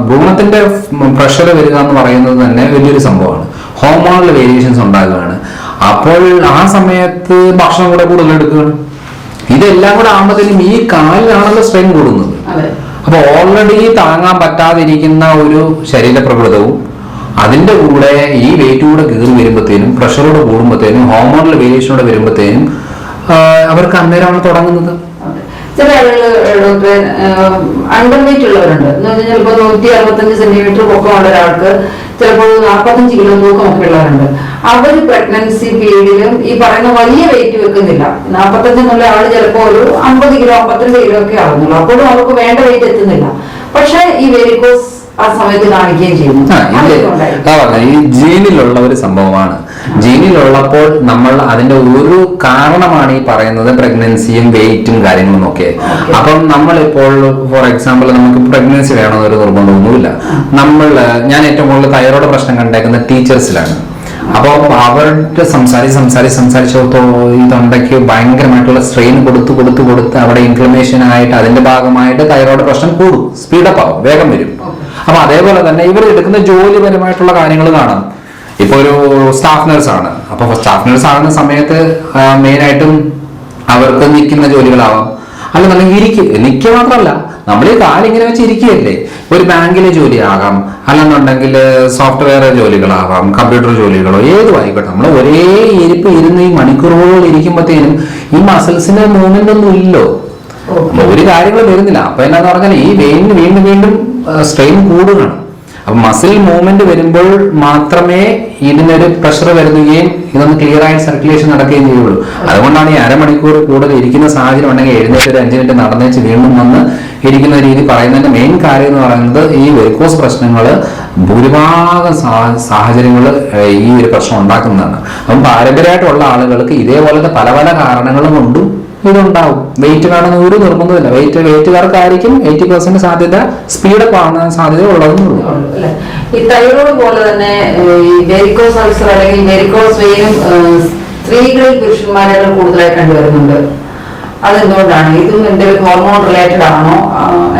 ഭ്രൂണത്തിന്റെ പ്രഷർ വരിക എന്ന് പറയുന്നത് തന്നെ വലിയൊരു സംഭവമാണ്. ഹോർമോണൽ വേരിയേഷൻസ് ഉണ്ടാകുകയാണ്. അപ്പോൾ ആ സമയത്ത് ഭക്ഷണം കൂടെ കൂടുതൽ എടുക്കുകയാണ്. ഇതെല്ലാം കൂടെ ആകുമ്പോഴത്തേനും ഈ കാലിലാണല്ലോ സ്ട്രെയിൻ കൂടുന്നത്. അപ്പൊ ഓൾറെഡി താങ്ങാൻ പറ്റാതിരിക്കുന്ന ഒരു ശരീരപ്രകൃതവും അതിന്റെ കൂടെ ഈ വെയിറ്റ് കൂടെ കീറി വരുമ്പോഴത്തേനും, പ്രഷറോട് കൂടുമ്പോഴത്തേനും, ഹോർമോണൽ വേരിയേഷനോടെ വരുമ്പോഴത്തേനും അവർക്ക് അന്നേരമാണ് തുടങ്ങുന്നത്. ചില ആളുകൾ ഡോക്ടറെ അണ്ടർ വെയിറ്റ് ഉള്ളവരുണ്ട് എന്ന് വെച്ചാൽ ചിലപ്പോൾ 165 സെന്റിമീറ്റർ പൊക്കമുള്ള ഒരാൾക്ക് ചിലപ്പോൾ 45 കിലോ തൂക്കമൊക്കെ ഉള്ളവരുണ്ട്. അവർ പ്രഗ്നൻസി പീരീഡിലും ഈ പറയുന്ന വലിയ വെയിറ്റ് വെക്കുന്നില്ല. 45 എന്നുള്ള ആള് ചിലപ്പോൾ ഒരു 50 കിലോ 52 കിലോ ഒക്കെ ആവുന്നുള്ളൂ. അപ്പോഴും അവർക്ക് വേണ്ട വെയിറ്റ് എത്തുന്നില്ല. പക്ഷെ ഈ വെരിക്കോസ് ആ സമയത്ത് കാണിക്കുകയും ചെയ്യുന്നു. ഈ ജീനിലുള്ള ഒരു സംഭവമാണ്. ജീനിലുള്ളപ്പോൾ നമ്മൾ അതിന്റെ ഒരു കാരണമാണ് ഈ പറയുന്നത് പ്രഗ്നൻസിയും വെയിറ്റും കാര്യങ്ങളും ഒക്കെ. അപ്പം നമ്മളിപ്പോൾ ഫോർ എക്സാമ്പിൾ നമുക്ക് പ്രഗ്നൻസി വേണമെന്നൊരു നിർബന്ധമൊന്നുമില്ല. ഞാൻ ഏറ്റവും കൂടുതൽ തൈറോയ്ഡ് പ്രശ്നം കണ്ടേക്കുന്നത് ടീച്ചേഴ്സിലാണ്. അപ്പോൾ അവരുടെ സംസാരിച്ച് ഈ തൊണ്ടയ്ക്ക് ഭയങ്കരമായിട്ടുള്ള സ്ട്രെയിൻ കൊടുത്ത് അവിടെ ഇൻഫ്ലമേഷൻ ആയിട്ട് അതിന്റെ ഭാഗമായിട്ട് തൈറോയ്ഡ് പ്രശ്നം കൂടും, സ്പീഡപ്പ് ആവും, വേഗം വരും. അപ്പൊ അതേപോലെ തന്നെ ഇവർ എടുക്കുന്ന ജോലിപരമായിട്ടുള്ള കാര്യങ്ങൾ കാണാം. ഇപ്പൊ ഒരു സ്റ്റാഫ് നഴ്സ് ആണ്. അപ്പൊ സ്റ്റാഫ് നഴ്സ് ആകുന്ന സമയത്ത് മെയിനായിട്ടും അവർക്ക് നിൽക്കുന്ന ജോലികളാവാം, അല്ലെന്നുണ്ടെങ്കിൽ നിൽക്കുക മാത്രമല്ല, നമ്മൾ ഈ കാലിങ്ങനെ വെച്ച് ഇരിക്കുകയല്ലേ. ഒരു ബാങ്കിലെ ജോലിയാകാം, അല്ലെന്നുണ്ടെങ്കിൽ സോഫ്റ്റ്വെയർ ജോലികളാവാം, കമ്പ്യൂട്ടർ ജോലികളോ ഏതും ആയിക്കോട്ടെ. നമ്മൾ ഒരേ ഇരിപ്പ് ഇരുന്ന് ഈ മണിക്കൂറുകൾ ഇരിക്കുമ്പോഴത്തേനും ഈ മസിൽസിന്റെ മൂവ്മെന്റ് ഒന്നും ഇല്ലോ, ഒരു കാര്യങ്ങൾ വരുന്നില്ല. അപ്പൊ എന്നാന്ന് പറഞ്ഞാൽ ഈ വെയിന് വീണ്ടും സ്ട്രെയിൻ കൂടുകയാണ്. അപ്പൊ മസിൽ മൂവ്മെന്റ് വരുമ്പോൾ മാത്രമേ ഇതിനൊരു പ്രഷർ വരുകയും ഇതൊന്ന് ക്ലിയർ ആയിട്ട് സർക്കുലേഷൻ നടക്കുകയും ചെയ്യുള്ളൂ. അതുകൊണ്ടാണ് ഈ അരമണിക്കൂർ കൂടുതൽ ഇരിക്കുന്ന സാഹചര്യം ഉണ്ടെങ്കിൽ എഴുന്നേറ്റ് ഒരു 5 മിനിറ്റ് നടന്നേച്ച് വീണ്ടും വന്ന് ഇരിക്കുന്ന രീതി പറയുന്നതിന്റെ മെയിൻ കാര്യം എന്ന് പറയുന്നത് ഈ വെരിക്കോസ് പ്രശ്നങ്ങൾ ഭൂരിഭാഗം സാഹചര്യങ്ങൾ ഈ ഒരു പ്രശ്നം ഉണ്ടാക്കുന്നതാണ്. അപ്പം പാരമ്പര്യമായിട്ടുള്ള ആളുകൾക്ക് ഇതേപോലത്തെ പല പല കാരണങ്ങൾ കൊണ്ടും ഇതുണ്ടാവും. വെയിറ്റ് കാണുന്ന ഒരു നിർബന്ധമില്ല. വെയിറ്റുകാർക്കായിരിക്കും 80% സാധ്യത സ്പീഡപ്പ് ആവാൻ സാധ്യത ഉള്ളതെന്നുള്ളൂ. ഈ തൈറോയ്ഡ് പോലെ തന്നെ ഈ വെരിക്കോസ് അൾസർ അല്ലെങ്കിൽ വെരിക്കോസ് വെയിനും സ്ത്രീകളിൽ പുരുഷന്മാരെക്കാൾ കൂടുതലായി കണ്ടുവരുന്നുണ്ട്. അതെന്തുകൊണ്ടാണ്? ഇതും എന്തെങ്കിലും ഹോർമോൺ റിലേറ്റഡ് ആണോ?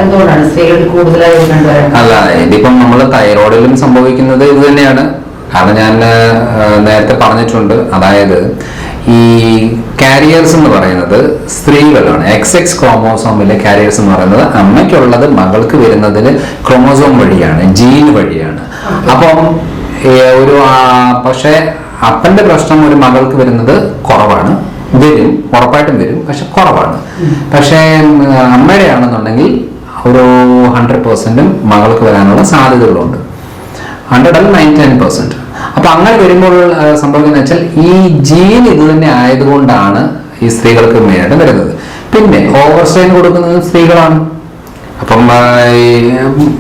എന്തുകൊണ്ടാണ് സ്ത്രീകളിൽ കൂടുതലായി കണ്ടുവരുന്നത്? അല്ല, ഇതിപ്പം നമ്മൾ തൈറോയിഡിലും സംഭവിക്കുന്നത് ഇത് തന്നെയാണ്. കാരണം ഞാൻ നേരത്തെ പറഞ്ഞിട്ടുണ്ട്, അതായത് ഈ കാരിയേഴ്സ് എന്ന് പറയുന്നത് സ്ത്രീകളാണ്. XX ക്രോമോസോമിലെ കാരിയേഴ്സ് എന്ന് പറയുന്നത് അമ്മയ്ക്കുള്ളത് മകൾക്ക് വരുന്നതിന് ക്രോമോസോം വഴിയാണ്, ജീൻ വഴിയാണ്. അപ്പം പക്ഷെ അപ്പന്റെ പ്രശ്നം ഒരു മകൾക്ക് വരുന്നത് കുറവാണ്, വരും, ഉറപ്പായിട്ടും വരും, പക്ഷെ കുറവാണ്. പക്ഷെ അമ്മയുടെ ആണെന്നുണ്ടെങ്കിൽ ഒരു 100% മകൾക്ക് വരാനുള്ള സാധ്യതകളുണ്ട്. 199%. അപ്പൊ അങ്ങനെ വരുമ്പോൾ സംഭവിക്കുന്നത് വെച്ചാൽ ഈ ജീൻ ഇത് തന്നെ ആയതുകൊണ്ടാണ് ഈ സ്ത്രീകൾക്ക് മെയിനായിട്ട് വരുന്നത്. പിന്നെ ഓവർ സ്ട്രെയിൻ കൊടുക്കുന്നത് സ്ത്രീകളാണ്. അപ്പം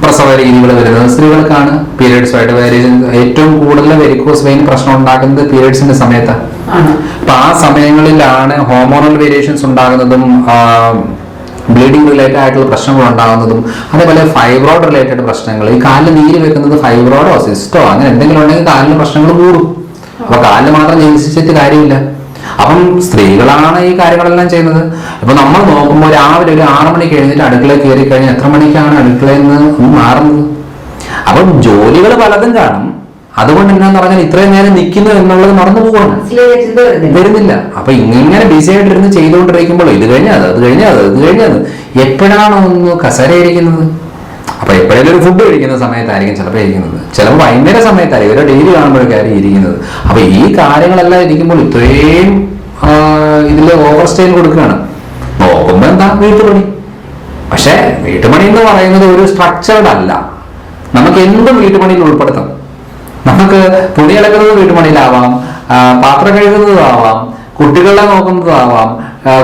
പ്രസവ രീതികൾ വരുന്നത് സ്ത്രീകൾക്കാണ്. പീരിയഡ്സുമായിട്ട് വേരിയേഷൻ ഏറ്റവും കൂടുതൽ വെരിക്കോസ് വെയിൻ പ്രശ്നം ഉണ്ടാക്കുന്നത് പീരിയഡ്സിന്റെ സമയത്താണ്. അപ്പൊ ആ സമയങ്ങളിലാണ് ഹോർമോണൽ വേരിയേഷൻസ് ഉണ്ടാകുന്നതും ബ്ലീഡിംഗ് റിലേറ്റഡ് ആയിട്ടുള്ള പ്രശ്നങ്ങൾ ഉണ്ടാകുന്നതും അതേപോലെ ഫൈബ്രോയിഡ് റിലേറ്റഡ് പ്രശ്നങ്ങൾ. ഈ കാലിൽ നീര് വെക്കുന്നത് ഫൈബ്രോയിഡോ സിസ്റ്റോ അങ്ങനെ എന്തെങ്കിലും ഉണ്ടെങ്കിൽ കാലിന് പ്രശ്നങ്ങൾ കൂടും. അപ്പൊ കാലിന് മാത്രം ചികിത്സിച്ചിട്ട് കാര്യമില്ല. അപ്പം സ്ത്രീകളാണ് ഈ കാര്യങ്ങളെല്ലാം ചെയ്യുന്നത്. ഇപ്പൊ നമ്മൾ നോക്കുമ്പോൾ രാവിലെ ഒരു 6 മണിക്ക് എഴുന്നേറ്റ് അടുക്കളയിൽ കയറി കഴിഞ്ഞാൽ എത്ര മണിക്കാണ് അടുക്കളയിൽ നിന്ന് മാറുന്നത്? അപ്പം ജോലികൾ പലതും കാണും. അതുകൊണ്ട് എന്നാന്ന് പറഞ്ഞാൽ ഇത്രയും നേരം നിൽക്കുന്നു എന്നുള്ളത് മറന്നു പോവാണ്, വരുന്നില്ല. അപ്പൊ ഇങ്ങനെ ബിസി ആയിട്ടിരുന്ന് ചെയ്തുകൊണ്ടിരിക്കുമ്പോൾ ഇത് കഴിഞ്ഞാൽ അത് കഴിഞ്ഞാൽ എപ്പോഴാണ് ഒന്ന് കസരയിരിക്കുന്നത്? അപ്പൊ എപ്പോഴേലും ഒരു ഫുഡ് കഴിക്കുന്ന സമയത്തായിരിക്കും ചിലപ്പോൾ ഇരിക്കുന്നത്, ചിലപ്പോൾ വൈകുന്നേര സമയത്തായിരിക്കും, ഒരു ഡെയിലി കാണുമ്പോഴേക്കായിരിക്കും ഇരിക്കുന്നത്. അപ്പൊ ഈ കാര്യങ്ങളെല്ലാം ഇരിക്കുമ്പോൾ ഇത്രയും ഇതില് ഓവർ സ്റ്റൈൽ കൊടുക്കുകയാണ്. നോക്കുമ്പോ എന്താ വീട്ടുപണി. പക്ഷെ വീട്ടുപണി എന്ന് പറയുന്നത് ഒരു സ്ട്രക്ചർഡ് അല്ല. നമുക്ക് എന്തും വീട്ടുപണിയിൽ ഉൾപ്പെടുത്താം. നമുക്ക് തുണി അലക്കുന്നത് വീട്ടുപണിയിലാവാം, പാത്രം കഴുകുന്നതാവാം, കുട്ടികളെ നോക്കുന്നതാവാം,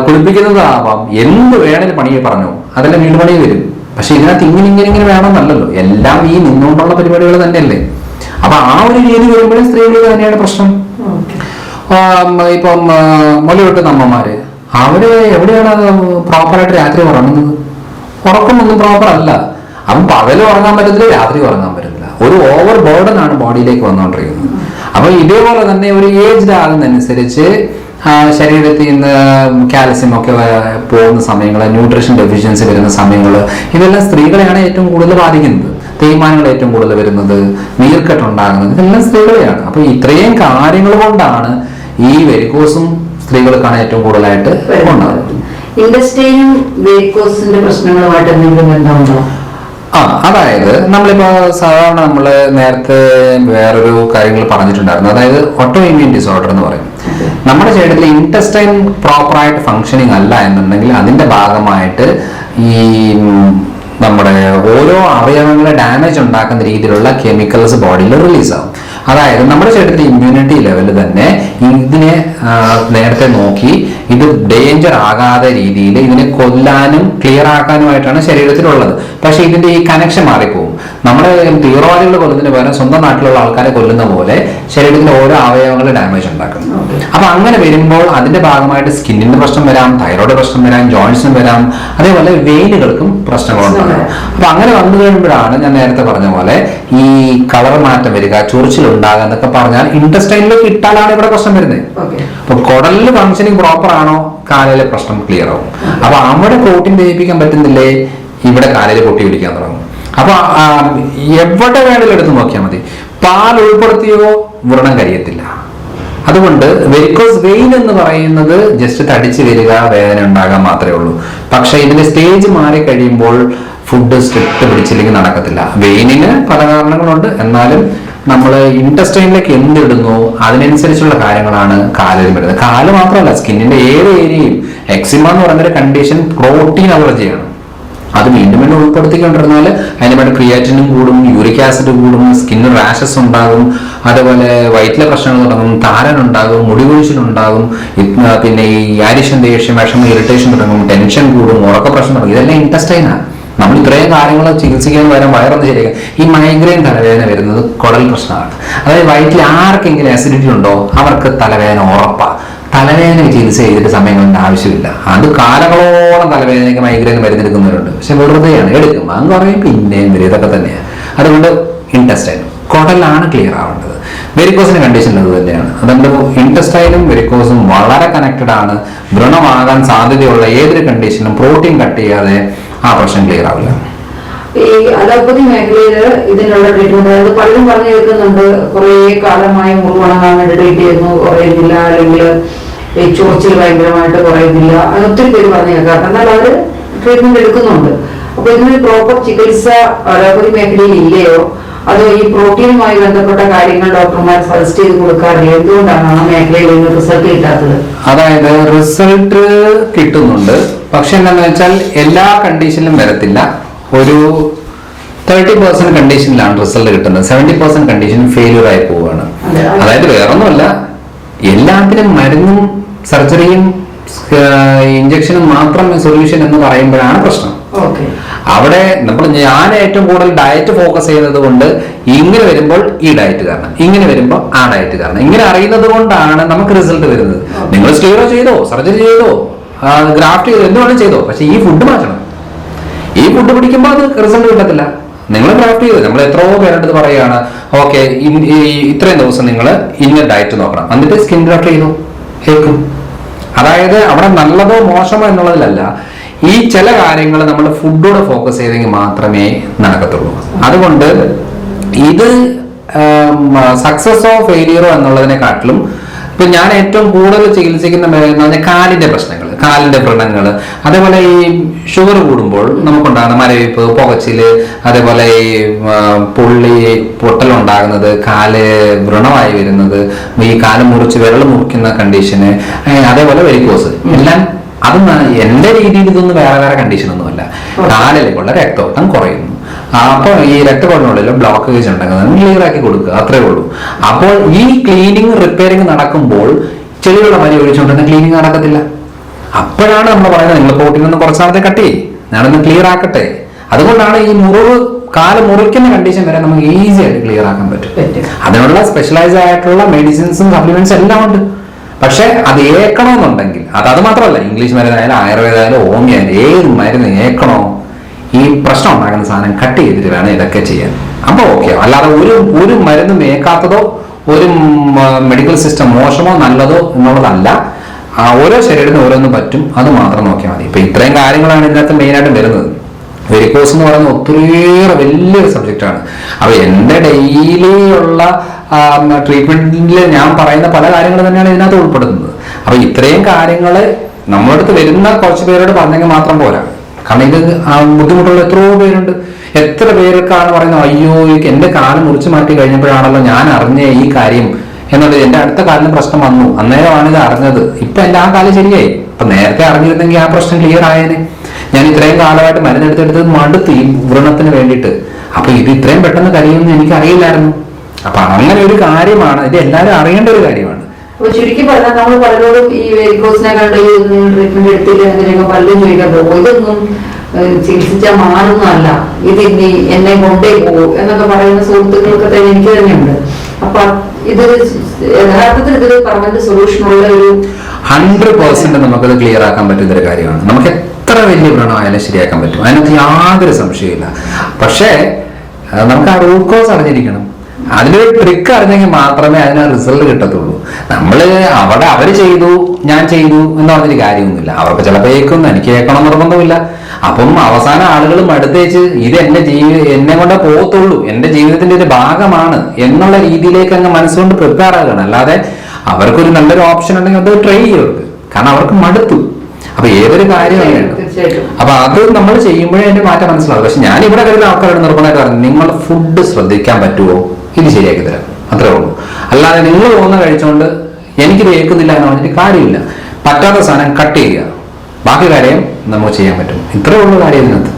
കുളിപ്പിക്കുന്നതാവാം, എന്ത് വേണേലും പണിയെ പറഞ്ഞു അതെല്ലാം വീട്ടുപണി വരും. പക്ഷെ ഇതിനകത്ത് ഇങ്ങനെ വേണമെന്നല്ലല്ലോ, എല്ലാം ഈ നിന്നുകൊണ്ടുള്ള പരിപാടികൾ തന്നെയല്ലേ. അപ്പൊ ആ ഒരു രീതി വരുമ്പോഴും സ്ത്രീകൾ തന്നെയാണ് പ്രശ്നം. ഇപ്പം മുല വെട്ടുന്ന അമ്മമാര് അവര് എവിടെയാണ് പ്രോപ്പറായിട്ട് രാത്രി ഉറങ്ങുന്നത്? ഉറക്കമൊന്നും പ്രോപ്പർ അല്ല. അപ്പം പകലും ഉറങ്ങാൻ പറ്റത്തില്ല, രാത്രി ഉറങ്ങാൻ പറ്റത്തില്ല. ഒരു ഓവർ ബോർഡൻ ആണ് ബോഡിയിലേക്ക് വന്നുകൊണ്ടിരിക്കുന്നത്. അപ്പൊ ഇതേപോലെ തന്നെ ഒരു ഏജ്ഡ് ആകുന്നതനുസരിച്ച് ശരീരത്തിൽ നിന്ന് കാൽസ്യം ഒക്കെ പോകുന്ന സമയങ്ങൾ, ന്യൂട്രീഷൻ ഡെഫിഷ്യൻസി വരുന്ന സമയങ്ങൾ, ഇതെല്ലാം സ്ത്രീകളെയാണ് ഏറ്റവും കൂടുതൽ ബാധിക്കുന്നത്. തേയ്മാനങ്ങൾ ഏറ്റവും കൂടുതൽ വരുന്നത്, നീർക്കെട്ടുണ്ടാകുന്നത്, ഇതെല്ലാം സ്ത്രീകളെയാണ്. അപ്പൊ ഇത്രയും കാര്യങ്ങൾ കൊണ്ടാണ് ഈ വെരിക്കോസും സ്ത്രീകൾക്കാണ് ഏറ്റവും കൂടുതലായിട്ട് ഉണ്ടാകുന്നത്. ഇൻഡസ്ട്രിയും വെരിക്കോസിന്റെ പ്രശ്നങ്ങളുമായിട്ട് എന്തെങ്കിലും ബന്ധമുണ്ടോ? അതായത് നമ്മളിപ്പോ സാധാരണ നമ്മള് നേരത്തെ വേറൊരു കാര്യങ്ങൾ പറഞ്ഞിട്ടുണ്ടായിരുന്നു, അതായത് ഓട്ടോ ഇമ്മ്യൂൺ ഡിസോർഡർ എന്ന് പറയും. നമ്മുടെ ശരീരത്തിൽ ഇൻറ്റസ്റ്റൈൻ പ്രോപ്പറായിട്ട് ഫങ്ഷനിങ് അല്ല എന്നുണ്ടെങ്കിൽ അതിന്റെ ഭാഗമായിട്ട് ഈ നമ്മുടെ ഓരോ അവയവങ്ങളെ ഡാമേജ് ഉണ്ടാക്കുന്ന രീതിയിലുള്ള കെമിക്കൽസ് ബോഡിയിൽ റിലീസ് ആവും. അതായത് നമ്മുടെ ശരീരത്തിലെ ഇമ്മ്യൂണിറ്റി ലെവൽ തന്നെ ഇതിനെ നേരത്തെ നോക്കി ഇത് ഡേഞ്ചർ ആകാതെ രീതിയിൽ ഇതിനെ കൊല്ലാനും ക്ലിയർ ആക്കാനുമായിട്ടാണ് ശരീരത്തിലുള്ളത്. പക്ഷെ ഇതിന്റെ ഈ കണക്ഷൻ മാറിപ്പോകും. നമ്മുടെ തീവ്രവാദികൾ കൊല്ലുന്നതിന് പകരം സ്വന്തം നാട്ടിലുള്ള ആൾക്കാരെ കൊല്ലുന്ന പോലെ ശരീരത്തിന്റെ ഓരോ അവയവങ്ങളും ഡാമേജ് ഉണ്ടാക്കും. അപ്പൊ അങ്ങനെ വരുമ്പോൾ അതിന്റെ ഭാഗമായിട്ട് സ്കിന്നിന്റെ പ്രശ്നം വരാം, തൈറോയ്ഡ് പ്രശ്നം വരാം, ജോയിന്റ്സിനും വരാം, അതേപോലെ വെയിനുകൾക്കും പ്രശ്നങ്ങളുണ്ടാകും. അപ്പൊ അങ്ങനെ വന്നു കഴിയുമ്പോഴാണ് ഞാൻ നേരത്തെ പറഞ്ഞ പോലെ ഈ കളർ മാറ്റം വരിക, ചൊറിച്ചിലുണ്ടാകുക എന്നൊക്കെ പറഞ്ഞാൽ ഇൻറ്റസ്റ്റൈനിലേക്ക് ഇട്ടാലാണ് ഇവിടെ പ്രശ്നം വരുന്നത്. അപ്പൊ കുടലിൽ ഫംഗ്ഷനിങ് പ്രോപ്പർ ആണോ, കാലിലെ പ്രശ്നം ക്ലിയർ ആവും. അപ്പൊ അവിടെ പ്രോട്ടീൻ ദഹിപ്പിക്കാൻ പറ്റുന്നില്ലേ, ഇവിടെ കാലിൽ പൊട്ടി പിടിക്കാൻ തുടങ്ങും. അപ്പൊ എവിടെ വേണമെങ്കിലും എടുത്ത് നോക്കിയാൽ മതി, പാൽ ഉൾപ്പെടുത്തിയോ വ്രണം കരിയത്തില്ല. അതുകൊണ്ട് വെരിക്കോസ് വെയിൻ എന്ന് പറയുന്നത് ജസ്റ്റ് തടിച്ചു വരിക, വേദന ഉണ്ടാകാൻ മാത്രമേ ഉള്ളൂ. പക്ഷെ ഇതിന്റെ സ്റ്റേജ് മാറി കഴിയുമ്പോൾ ഫുഡ് സ്ട്രിക്റ്റ് പിടിച്ചില്ലെങ്കിൽ നടക്കത്തില്ല. വെയിനിന് പല കാരണങ്ങളുണ്ട്, എന്നാലും നമ്മൾ ഇൻറ്റസ്റ്റൈനിലേക്ക് എന്തിടുന്നു അതിനനുസരിച്ചുള്ള കാര്യങ്ങളാണ് കാലിലും വരുന്നത്. കാല് മാത്രമല്ല, സ്കിന്നിന്റെ ഏത് ഏരിയയും. എക്സിമ എന്ന് പറയുന്നൊരു കണ്ടീഷൻ പ്രോട്ടീൻ അലർജിയാണ്. അത് വീണ്ടും വീണ്ടും ഉൾപ്പെടുത്തിക്കൊണ്ടിരുന്നാൽ അതിന് വേണ്ടി ക്രിയാറ്റിനും കൂടും, യൂറിക് ആസിഡ് കൂടും, സ്കിന്നിന് റാഷസ് ഉണ്ടാകും, അതേപോലെ വയറ്റിലെ പ്രശ്നങ്ങൾ തുടങ്ങും, താരനുണ്ടാകും, മുടികൊഴിച്ചിലുണ്ടാകും, പിന്നെ ഈ ആരിഷൻ, ദേഷ്യം, വിഷമം, ഇറിറ്റേഷൻ തുടങ്ങും, ടെൻഷൻ കൂടും, ഉറക്ക പ്രശ്നം തുടങ്ങും. ഇതെല്ലാം ഇൻറ്റസ്റ്റൈനാണ്. നമ്മൾ ഇത്രയും കാര്യങ്ങൾ ചികിത്സിക്കാൻ വരാൻ വയറൊന്ന് ശരിയാക്കുക. ഈ മൈഗ്രെയിൻ തലവേദന വരുന്നത് കുടൽ പ്രശ്നമാണ്. അതായത് വയറ്റിൽ ആർക്കെങ്കിലും അസിഡിറ്റി ഉണ്ടോ അവർക്ക് തലവേദന ഉറപ്പാണ്. തലവേദന ചികിത്സ ചെയ്തിട്ട് സമയങ്ങളുടെ ആവശ്യമില്ല. അത് കാലങ്ങളോളം തലവേദനയ്ക്ക് മൈഗ്രെയിൻ മരുന്നെടുക്കുന്നവരുണ്ട്. പക്ഷെ വെറുതെയാണ്, എടുക്കും, അങ്ങ് പറയും, പിന്നെയും വരും. ഇതൊക്കെ തന്നെയാണ്. അതുകൊണ്ട് ഇൻറ്റസ്റ്റൈൻ കുടലാണ് ക്ലിയർ ആവേണ്ടത്. വെരിക്കോസിന്റെ കണ്ടീഷൻ അത് തന്നെയാണ്. അതുകൊണ്ട് ഇൻറ്റസ്റ്റൈനും വെരിക്കോസും വളരെ കണക്റ്റഡ് ആണ്. വ്രണമാകാൻ സാധ്യതയുള്ള ഏതൊരു കണ്ടീഷനും പ്രോട്ടീൻ കട്ട് ചെയ്യാതെ ആ പ്രശ്നം ക്ലിയർ ആവില്ല. ഈ അലോപ്പതി മേഖലയില് ഇതിനുള്ള ട്രീറ്റ്മെന്റ്, അതായത് പലരും പറഞ്ഞു കേൾക്കുന്നുണ്ട്, കുറെ കാലമായി മുറിവുണങ്ങാൻ വേണ്ടി ട്രീറ്റ് ചെയ്യുന്നു, കുറയുന്നില്ല, അല്ലെങ്കിൽ ഈ ചൊറിച്ചിൽ ഭയങ്കരമായിട്ട് കുറയുന്നില്ല, അത് ഒത്തിരി പേര് പറഞ്ഞു കേൾക്കാം. എന്നാൽ അവര് ട്രീറ്റ്മെന്റ് എടുക്കുന്നുണ്ട്. അപ്പൊ ഇതിന് പ്രോപ്പർ ചികിത്സ അലോപ്പതി മേഖലയിൽ ഇല്ലയോ, അതോ ഈ പ്രോട്ടീനുമായി ബന്ധപ്പെട്ട കാര്യങ്ങൾ ഡോക്ടർമാർ സജസ്റ്റ് ചെയ്ത് കൊടുക്കാറില്ല? എന്തുകൊണ്ടാണ് ആ മേഖലയിൽ നിന്ന് റിസൾട്ട് കിട്ടാത്തത്? അതായത് റിസൾട്ട് കിട്ടുന്നുണ്ട്, പക്ഷെ എന്താണെന്ന് വെച്ചാൽ എല്ലാ കണ്ടീഷനിലും വരത്തില്ല. ഒരു 30% കണ്ടീഷനിലാണ് റിസൾട്ട് കിട്ടുന്നത്. 70% കണ്ടീഷൻ ഫെയിലിയർ ആയി പോവുകയാണ്. അതായത് വേറൊന്നുമല്ല, എല്ലാത്തിനും മരുന്നും സർജറിയും ഇഞ്ചക്ഷനും മാത്രം സൊല്യൂഷൻ എന്ന് പറയുമ്പോഴാണ് പ്രശ്നം. അവിടെ ഞാൻ ഏറ്റവും കൂടുതൽ ഡയറ്റ് ഫോക്കസ് ചെയ്യുന്നത് കൊണ്ട് ഇങ്ങനെ വരുമ്പോൾ ഈ ഡയറ്റ് കാരണം, ഇങ്ങനെ വരുമ്പോൾ ആ ഡയറ്റ് കാരണം, ഇങ്ങനെ അറിയുന്നത് കൊണ്ടാണ് നമുക്ക് റിസൾട്ട് വരുന്നത്. നിങ്ങൾ സ്റ്റീറോ ചെയ്തോ, സർജറി ചെയ്തോ, ഗ്രാഫ്റ്റ് ചെയ്തോ, എന്തുവേണം ചെയ്തോ, പക്ഷെ ഈ ഫുഡ് മാറ്റണം. ഈ ഫുഡ് പിടിക്കുമ്പോൾ അത് റിസൾട്ട് കിട്ടത്തില്ല. നിങ്ങൾ ഗ്രാഫ്റ്റ് ചെയ്തു, നമ്മൾ എത്രയോ പേരെടുത്ത് പറയുകയാണ്, ഓക്കെ ഇത്രയും ദിവസം നിങ്ങൾ ഇന്ന ഡയറ്റ് നോക്കണം, എന്നിട്ട് സ്കിൻ ഗ്രാഫ്റ്റ് ചെയ്തു കേൾക്കും. അതായത് അവിടെ നല്ലതോ മോശമോ എന്നുള്ളതിലല്ല, ഈ ചില കാര്യങ്ങൾ നമ്മൾ ഫുഡോടെ ഫോക്കസ് ചെയ്തെങ്കിൽ മാത്രമേ നടക്കത്തുള്ളൂ. അതുകൊണ്ട് ഇത് സക്സസോ ഫെയിലിയറോ എന്നുള്ളതിനെക്കാട്ടിലും ഇപ്പൊ ഞാൻ ഏറ്റവും കൂടുതൽ ചികിത്സിക്കുന്ന കാലിന്റെ പ്രശ്നങ്ങൾ, കാലിന്റെ വ്രണങ്ങൾ, അതേപോലെ ഈ ഷുഗർ കൂടുമ്പോൾ നമുക്കുണ്ടാകുന്ന മരവിപ്പ്, പുകച്ചില്, അതേപോലെ ഈ പൊള്ളി പൊട്ടലുണ്ടാകുന്നത്, കാല് വ്രണമായി വരുന്നത്, ഈ കാല് മുറിച്ച് വിരൽ മുറിക്കുന്ന കണ്ടീഷന്, അതേപോലെ വെരിക്കോസ്, എല്ലാം അതൊന്നും എന്റെ രീതിയിൽ ഇതൊന്നും വേറെ വേറെ കണ്ടീഷനൊന്നുമല്ല. കാലിലേക്കുള്ള രക്തോട്ടം കുറയുന്നു. അപ്പൊ ഈ രക്തക്കൊഴലിനുള്ള ബ്ലോക്കേജ് ഉണ്ടെങ്കിൽ ക്ലിയർ ആക്കി കൊടുക്കുക, അത്രേ ഉള്ളൂ. അപ്പോൾ ഈ ക്ലീനിങ് റിപ്പയറിങ് നടക്കുമ്പോൾ ചെളിയുള്ള മരി ഒഴിച്ചുകൊണ്ടിരുന്ന ക്ലീനിങ് നടക്കത്തില്ല. അപ്പോഴാണ് നമ്മൾ പറയുന്നത് നിങ്ങൾ പ്രോട്ടീൻ ഒന്ന് കുറച്ച് നാളത്തെ കട്ട് ചെയ്യും, ഞാനൊന്ന് ക്ലിയർ ആക്കട്ടെ. അതുകൊണ്ടാണ് ഈ മുറിവ്, കാല് മുറിക്കുന്ന കണ്ടീഷൻ വരെ നമുക്ക് ഈസി ആയിട്ട് ക്ലിയർ ആക്കാൻ പറ്റും. അതിനുള്ള സ്പെഷ്യലൈസ്ഡ് ആയിട്ടുള്ള മെഡിസിൻസും സപ്ലിമെന്റ്സ് എല്ലാം ഉണ്ട്. പക്ഷെ അത് ഏക്കണമെന്നുണ്ടെങ്കിൽ അത് മാത്രമല്ല, ഇംഗ്ലീഷ് മരുന്നായാലും ആയുർവേദമായാലും ഹോമിയോ ആയാലും ഏത് മരുന്ന് ഏക്കണോ, ഈ പ്രശ്നം ഉണ്ടാകുന്ന സാധനം കട്ട് ചെയ്തിട്ട് വേണം ഇതൊക്കെ ചെയ്യാൻ. അപ്പൊ ഓക്കെ. അല്ലാതെ ഒരു മരുന്നും ഏക്കാത്തതോ ഒരു മെഡിക്കൽ സിസ്റ്റം മോശമോ നല്ലതോ എന്നുള്ളതല്ല. ഓരോ ശരീരത്തിന് ഓരോന്നും പറ്റും, അത് മാത്രം നോക്കിയാൽ മതി. ഇപ്പൊ ഇത്രയും കാര്യങ്ങളാണ് ഇതിനകത്ത് മെയിനായിട്ട് വരുന്നത്. വെരിക്കോസ് എന്ന് പറയുന്നത് ഒത്തിരിയേറെ വലിയൊരു സബ്ജക്റ്റാണ്. അപ്പൊ എന്റെ ഡെയിലി ഉള്ള ട്രീറ്റ്മെന്റിൽ ഞാൻ പറയുന്ന പല കാര്യങ്ങൾ തന്നെയാണ് ഇതിനകത്ത് ഉൾപ്പെടുന്നത്. അപ്പൊ ഇത്രയും കാര്യങ്ങൾ നമ്മുടെ അടുത്ത് വരുന്ന കുറച്ച് പേരോട് പറഞ്ഞെങ്കിൽ മാത്രം പോരാ. കാരണം ഇത് ബുദ്ധിമുട്ടുള്ള എത്രയോ പേരുണ്ട്. എത്ര പേർക്കാണ് പറയുന്നത്, അയ്യോ എന്റെ കാല് മുറിച്ച് മാറ്റി കഴിഞ്ഞപ്പോഴാണല്ലോ ഞാൻ അറിഞ്ഞ ഈ കാര്യം എന്നുള്ളത്. എന്റെ അടുത്ത കാലിന് പ്രശ്നം വന്നു, അന്നേരമാണ് ഇത് അറിഞ്ഞത്. ഇപ്പൊ എന്റെ ആ കാലം ശരിയായി. ഇപ്പൊ നേരത്തെ അറിഞ്ഞിരുന്നെങ്കിൽ ആ പ്രശ്നം ക്ലിയർ ആയേനെ. ഞാൻ ഇത്രയും കാലമായിട്ട് മരുന്നെടുത്തെടുത്ത് മടുത്ത് ഈ വ്രണത്തിന് വേണ്ടിയിട്ട്. അപ്പൊ ഇത് ഇത്രയും പെട്ടെന്ന് കഴിയുമെന്ന് എനിക്ക് അറിയില്ലായിരുന്നു. അപ്പൊ അങ്ങനെ ഒരു കാര്യമാണ്, ഇത് എല്ലാവരും അറിയേണ്ട ഒരു കാര്യമാണ്. അപ്പൊ ചുരുക്കി പറഞ്ഞാൽ നമ്മൾ പലരോടും ഈ വെരിക്കോസിനെ കണ്ട് ട്രീറ്റ്മെന്റ് എടുത്തില്ല എന്തിനൊക്കെ പലരും ചോദിക്കാൻ പോകും, ഇതൊന്നും ചികിത്സിച്ചാൽ മാറുന്നതല്ല, ഇത് ഇനി എന്നെ കൊണ്ടേ പോകും എന്നൊക്കെ പറയുന്ന സുഹൃത്തുക്കൾക്ക് തന്നെ എനിക്ക് തന്നെയുണ്ട്. അപ്പൊ ഇത് യഥാർത്ഥത്തിൽ ഇതൊരു പെർമനന്റ് സൊല്യൂഷൻ ഉള്ള ഒരു 100% നമുക്കത് ക്ലിയർ ആക്കാൻ പറ്റുന്ന ഒരു കാര്യമാണ്. നമുക്ക് എത്ര വലിയ വ്രണമായാലും ശരിയാക്കാൻ പറ്റും, അതിനകത്ത് യാതൊരു സംശയമില്ല. പക്ഷേ നമുക്ക് ആ റൂട്ട് കോസ് അറിഞ്ഞിരിക്കണം. അതിലൊരു ട്രിക്ക് അറിഞ്ഞെങ്കിൽ മാത്രമേ അതിന് റിസൾട്ട് കിട്ടത്തുള്ളൂ. അവിടെ അവര് ചെയ്തു ഞാൻ ചെയ്തു എന്ന് പറഞ്ഞൊരു കാര്യമൊന്നുമില്ല. അവർക്ക് ചിലപ്പോൾ കേൾക്കുന്നു, എനിക്ക് കേൾക്കണം നിർബന്ധമില്ല. അപ്പം അവസാന ആളുകൾ മടുത്തേച്ച് ഇത് എന്നെ കൊണ്ടേ പോകത്തുള്ളൂ, എന്റെ ജീവിതത്തിന്റെ ഒരു ഭാഗമാണ് എന്നുള്ള രീതിയിലേക്ക് അങ്ങ് മനസ്സുകൊണ്ട് പ്രിപ്പയർ ആകണം. അല്ലാതെ അവർക്കൊരു നല്ലൊരു ഓപ്ഷൻ ഉണ്ടെങ്കിൽ അത് ട്രൈ ചെയ്യരുത്, കാരണം അവർക്ക് മടുത്തു. അപ്പൊ ഏതൊരു കാര്യമാണ്, അപ്പൊ അത് നമ്മൾ ചെയ്യുമ്പോഴേ അതിന്റെ മാറ്റം മനസ്സിലാവും. പക്ഷെ ഞാൻ ഇവിടെ വരുന്ന ആൾക്കാരോട് നിർബന്ധമായിട്ട് പറഞ്ഞു, നിങ്ങളുടെ ഫുഡ് ശ്രദ്ധിക്കാൻ പറ്റുമോ, ഇത് ശരിയാക്കി തരാം, അത്രേ ഉള്ളൂ. അല്ലാതെ നിങ്ങൾ പോകുന്ന കഴിച്ചുകൊണ്ട് എനിക്കിത് കേൾക്കുന്നില്ല എന്ന് പറഞ്ഞിട്ട് കാര്യമില്ല. പറ്റാത്ത സാധനം കട്ട് ചെയ്യുക, ബാക്കി കാര്യം നമുക്ക് ചെയ്യാൻ പറ്റും. ഇത്രേ ഉള്ളൂ കാര്യം ഇതിനകത്ത്.